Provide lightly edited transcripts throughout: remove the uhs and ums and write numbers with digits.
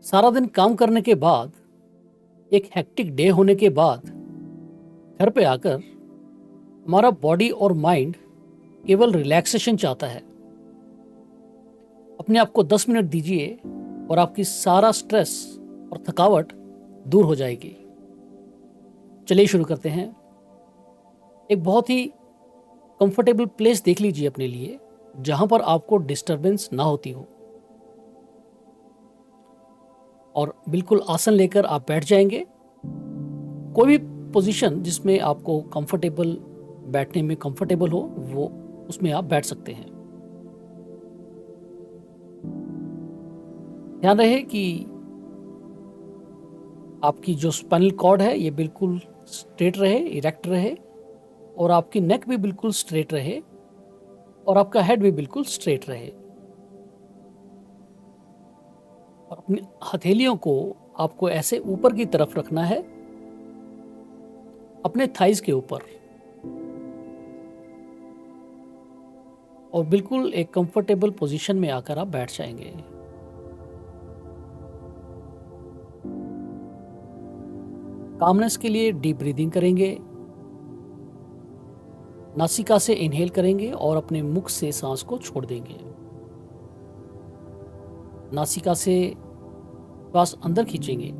सारा दिन काम करने के बाद, एक हेक्टिक डे होने के बाद घर पे आकर हमारा बॉडी और माइंड केवल रिलैक्सेशन चाहता है। अपने आप को 10 मिनट दीजिए और आपकी सारा स्ट्रेस और थकावट दूर हो जाएगी। चलिए शुरू करते हैं। एक बहुत ही कंफर्टेबल प्लेस देख लीजिए अपने लिए, जहां पर आपको डिस्टरबेंस ना होती हो, और बिल्कुल आसन लेकर आप बैठ जाएंगे। कोई भी पोजीशन जिसमें आपको कंफर्टेबल, बैठने में कंफर्टेबल हो, वो उसमें आप बैठ सकते हैं। ध्यान रहे कि आपकी जो स्पाइनल कॉर्ड है ये बिल्कुल स्ट्रेट रहे, इरेक्ट रहे, और आपकी नेक भी बिल्कुल स्ट्रेट रहे, और आपका हेड भी बिल्कुल स्ट्रेट रहे। और अपनी हथेलियों को आपको ऐसे ऊपर की तरफ रखना है, अपने थाइज के ऊपर, और बिल्कुल एक कंफर्टेबल पोजीशन में आकर आप बैठ जाएंगे। कामनेस के लिए डीप ब्रीदिंग करेंगे। नासिका से इनहेल करेंगे और अपने मुख से सांस को छोड़ देंगे। नासिका से श्वास अंदर खींचेंगे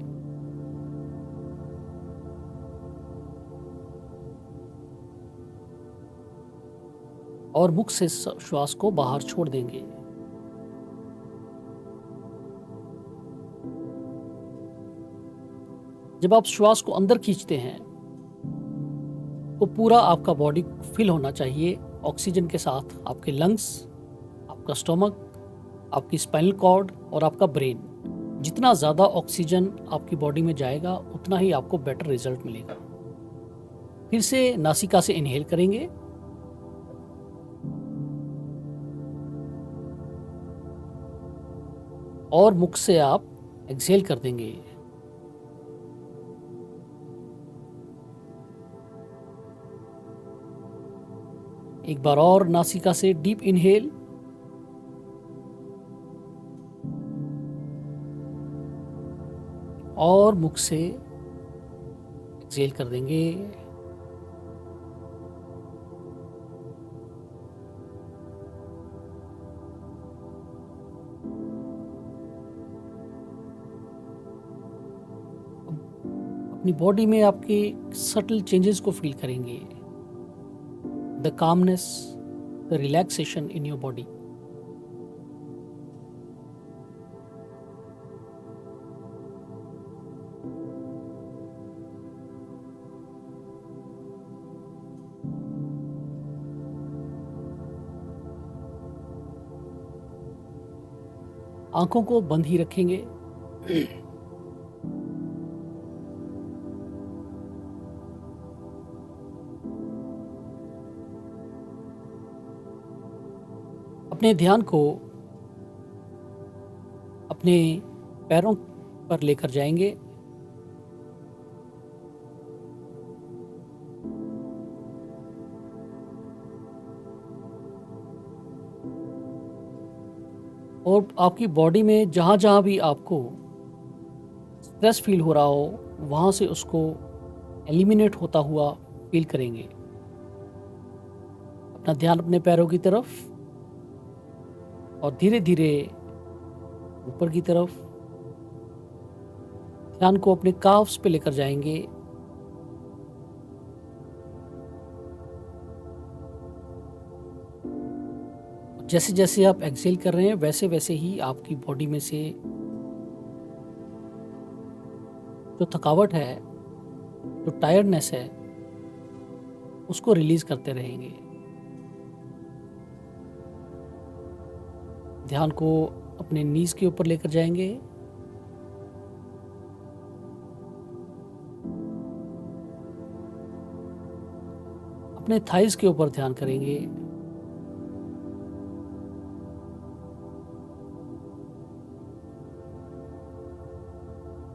और मुख से श्वास को बाहर छोड़ देंगे। जब आप श्वास को अंदर खींचते हैं तो पूरा आपका बॉडी फिल होना चाहिए ऑक्सीजन के साथ। आपके लंग्स, आपका स्टमक, आपकी स्पाइनल कॉर्ड और आपका ब्रेन, जितना ज़्यादा ऑक्सीजन आपकी बॉडी में जाएगा उतना ही आपको बेटर रिजल्ट मिलेगा। फिर से नासिका से इनहेल करेंगे और मुख से आप एक्सहेल कर देंगे। एक बार और नासिका से डीप इनहेल और मुख से एक्सहेल कर देंगे। अपनी बॉडी में आपके सटल चेंजेस को फील करेंगे। The calmness, the relaxation in your body. आंखों को बंद ही रखेंगे। अपने ध्यान को अपने पैरों पर लेकर जाएंगे। और आपकी बॉडी में जहाँ जहाँ भी आपको स्ट्रेस फील हो रहा हो, वहाँ से उसको एलिमिनेट होता हुआ फील करेंगे। अपना ध्यान अपने पैरों की तरफ और धीरे धीरे ऊपर की तरफ। ध्यान को अपने काफ्स पे लेकर जाएंगे। जैसे जैसे आप एक्सहेल कर रहे हैं वैसे वैसे ही आपकी बॉडी में से जो थकावट है, जो टायर्डनेस है, उसको रिलीज करते रहेंगे। ध्यान को अपने नीज के ऊपर लेकर जाएंगे। अपने थाइज के ऊपर ध्यान करेंगे।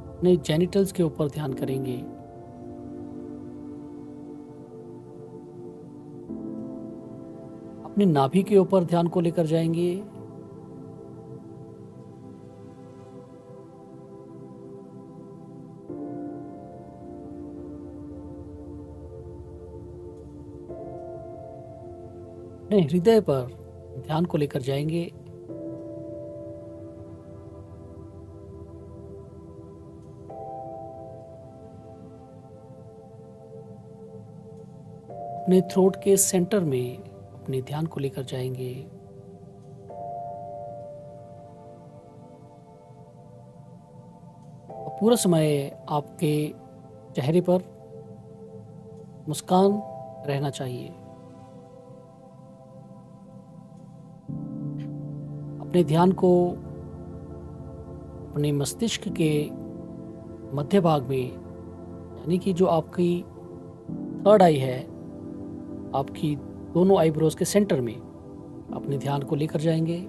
अपने जेनिटल्स के ऊपर ध्यान करेंगे। अपने नाभि के ऊपर ध्यान को लेकर जाएंगे। अपने हृदय पर ध्यान को लेकर जाएंगे। अपने थ्रोट के सेंटर में अपने ध्यान को लेकर जाएंगे। और पूरा समय आपके चेहरे पर मुस्कान रहना चाहिए। अपने ध्यान को अपने मस्तिष्क के मध्य भाग में, यानी कि जो आपकी थर्ड आई है, आपकी दोनों आईब्रोज के सेंटर में अपने ध्यान को लेकर जाएंगे।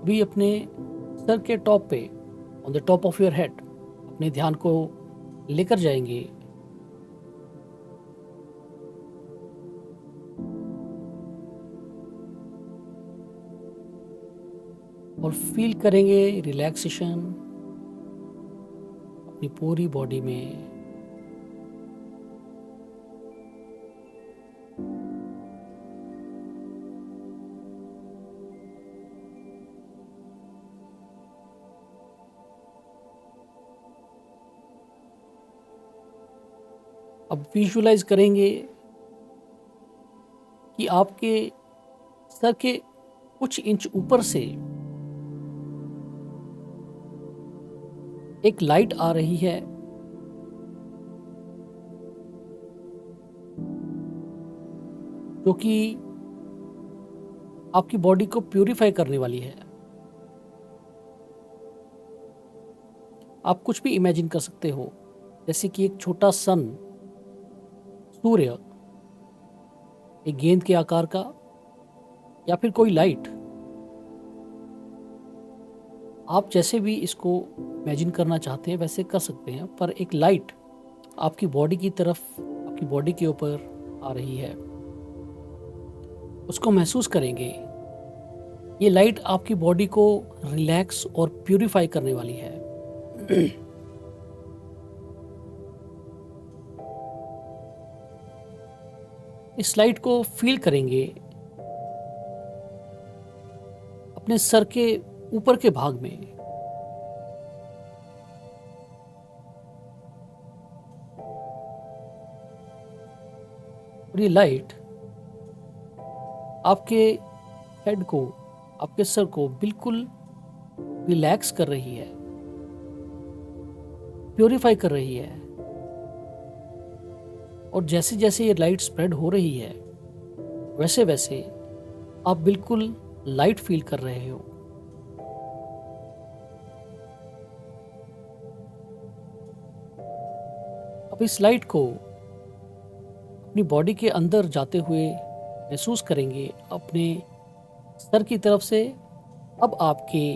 भी अपने सर के टॉप पे, on the top of your head, अपने ध्यान को लेकर जाएंगे। और फील करेंगे रिलैक्सेशन अपनी पूरी बॉडी में। अब विजुलाइज करेंगे कि आपके सर के कुछ इंच ऊपर से एक लाइट आ रही है, जो कि आपकी बॉडी को प्यूरिफाई करने वाली है। आप कुछ भी इमेजिन कर सकते हो, जैसे कि एक छोटा सन, सूर्य, एक गेंद के आकार का, या फिर कोई लाइट। आप जैसे भी इसको इमेजिन करना चाहते हैं वैसे कर सकते हैं, पर एक लाइट आपकी बॉडी की तरफ, आपकी बॉडी के ऊपर आ रही है। उसको महसूस करेंगे। ये लाइट आपकी बॉडी को रिलैक्स और प्यूरिफाई करने वाली है। इस लाइट को फील करेंगे अपने सर के ऊपर के भाग में। और ये लाइट आपके हेड को, आपके सर को बिल्कुल रिलैक्स कर रही है, प्यूरिफाई कर रही है। और जैसे जैसे ये लाइट स्प्रेड हो रही है, वैसे वैसे आप बिल्कुल लाइट फील कर रहे हो। अब इस लाइट को अपनी बॉडी के अंदर जाते हुए महसूस करेंगे अपने सर की तरफ से। अब आपके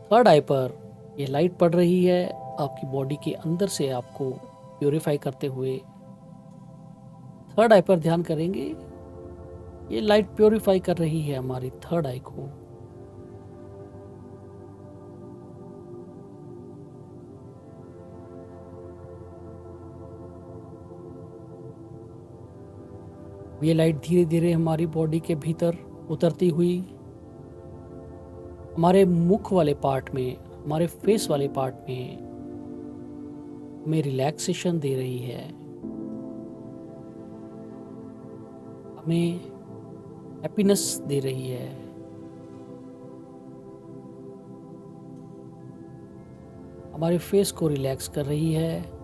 थर्ड आई पर ये लाइट पड़ रही है, आपकी बॉडी के अंदर से आपको प्यूरिफाई करते हुए। थर्ड आई पर ध्यान करेंगे, ये लाइट प्यूरिफाई कर रही है हमारी थर्ड आई को। ये लाइट धीरे धीरे हमारी बॉडी के भीतर उतरती हुई हमारे मुख वाले पार्ट में, हमारे फेस वाले पार्ट में हमें रिलैक्सेशन दे रही है, हमें हैप्पीनेस दे रही है। हमारे फेस को रिलैक्स कर रही है।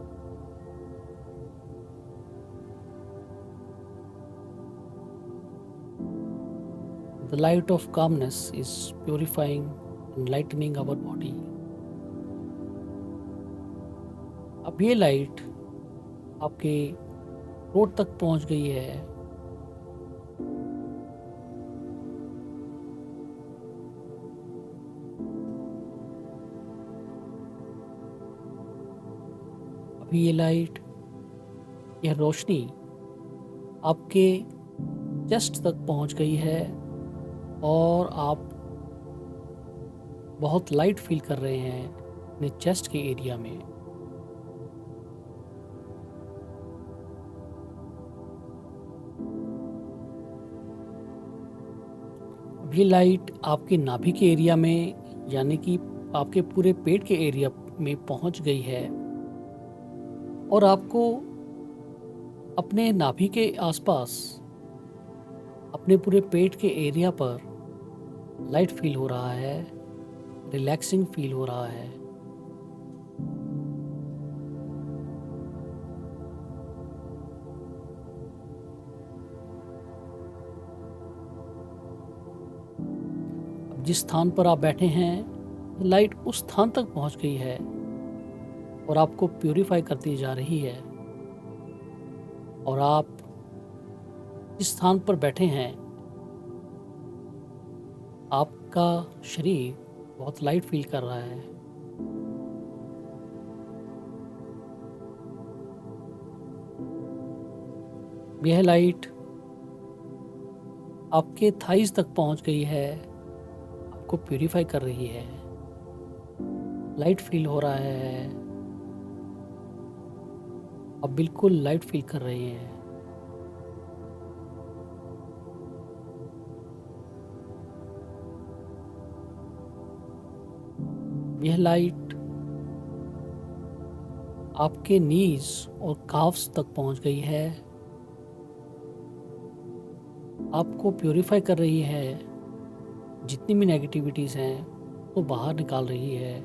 The light of calmness is purifying and lightening our body. अब ये लाइट आपके थ्रोट तक पहुंच गई है। अभी ये लाइट, यह रोशनी आपके चेस्ट तक पहुंच गई है और आप बहुत लाइट फील कर रहे हैं अपने चेस्ट के एरिया में। अब ये लाइट आपके नाभि के एरिया में, यानी कि आपके पूरे पेट के एरिया में पहुंच गई है और आपको अपने नाभि के आसपास, अपने पूरे पेट के एरिया पर लाइट फील हो रहा है, रिलैक्सिंग फील हो रहा है। अब जिस स्थान पर आप बैठे हैं, लाइट उस स्थान तक पहुंच गई है और आपको प्यूरिफाई करती जा रही है। और आप जिस स्थान पर बैठे हैं, आपका शरीर बहुत लाइट फील कर रहा है। यह लाइट आपके थाइज तक पहुंच गई है, आपको प्यूरिफाई कर रही है, लाइट फील हो रहा है। आप बिल्कुल लाइट फील कर रहे हैं। यह लाइट आपके नीज और काफ्स तक पहुंच गई है, आपको प्यूरिफाई कर रही है। जितनी भी नेगेटिविटीज़ हैं वो बाहर निकाल रही है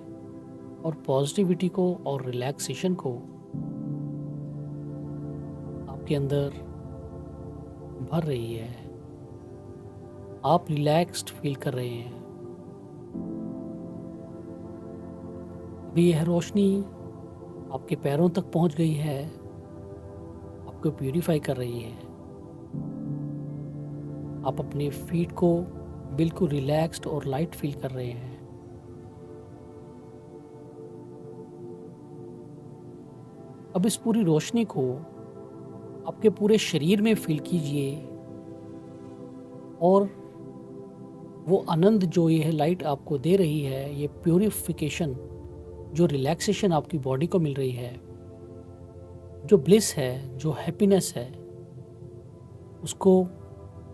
और पॉजिटिविटी को और रिलैक्सेशन को आपके अंदर भर रही है। आप रिलैक्स्ड फील कर रहे हैं। अभी यह रोशनी आपके पैरों तक पहुंच गई है, आपको प्यूरिफाई कर रही है। आप अपने फीट को बिल्कुल रिलैक्स्ड और लाइट फील कर रहे हैं। अब इस पूरी रोशनी को आपके पूरे शरीर में फील कीजिए और वो आनंद जो ये लाइट आपको दे रही है, ये प्यूरिफिकेशन, जो रिलैक्सेशन आपकी बॉडी को मिल रही है, जो ब्लिस है, जो हैप्पीनेस है, उसको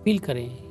फील करें।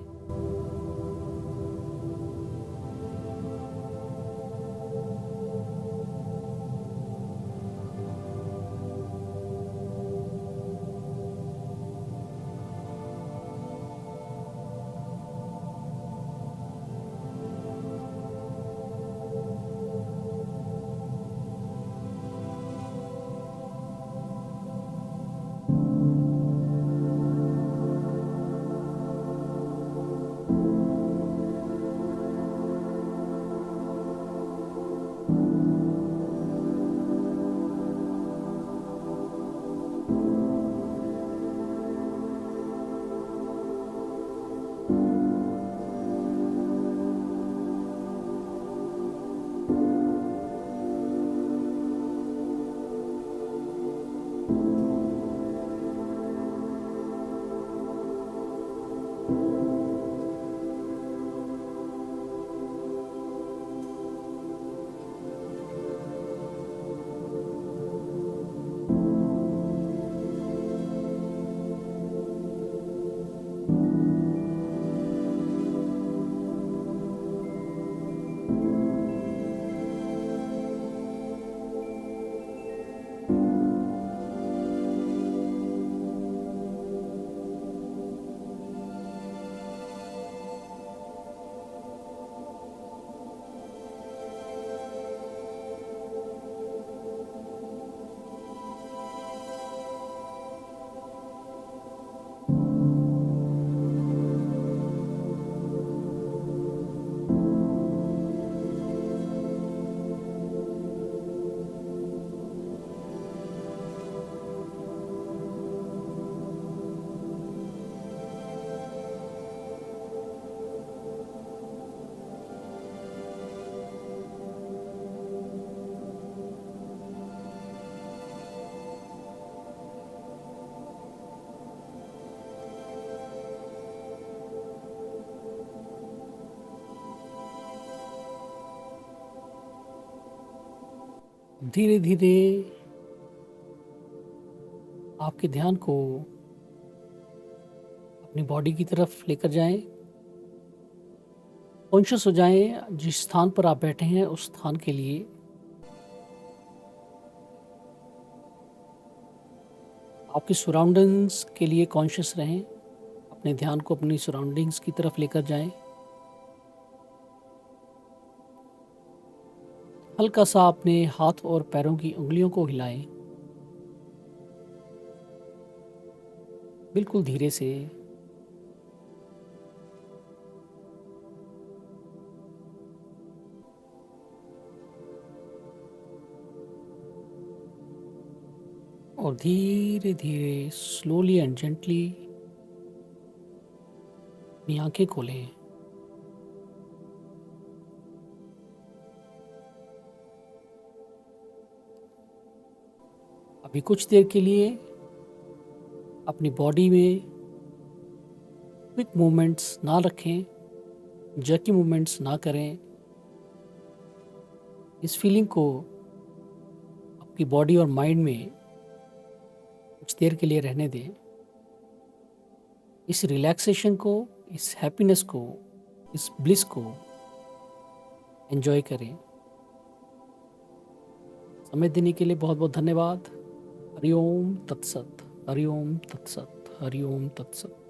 धीरे धीरे आपके ध्यान को अपनी बॉडी की तरफ लेकर जाएं। कॉन्शियस हो जाएं जिस स्थान पर आप बैठे हैं उस स्थान के लिए। आपकी सराउंडिंग्स के लिए कॉन्शियस रहें। अपने ध्यान को अपनी सराउंडिंग्स की तरफ लेकर जाएं। हल्का सा अपने हाथ और पैरों की उंगलियों को हिलाएं, बिल्कुल धीरे से। और धीरे धीरे स्लोली एंड जेंटली अपनी आंखें खोलें। अभी कुछ देर के लिए अपनी बॉडी में क्विक मूवमेंट्स ना रखें, जर्की मूवमेंट्स ना करें। इस फीलिंग को आपकी बॉडी और माइंड में कुछ देर के लिए रहने दें। इस रिलैक्सेशन को, इस हैप्पीनेस को, इस ब्लिस को एंजॉय करें। समय देने के लिए बहुत बहुत धन्यवाद। हरिओम तत्सत, हरिओम तत्सत, हरिओम तत्सत।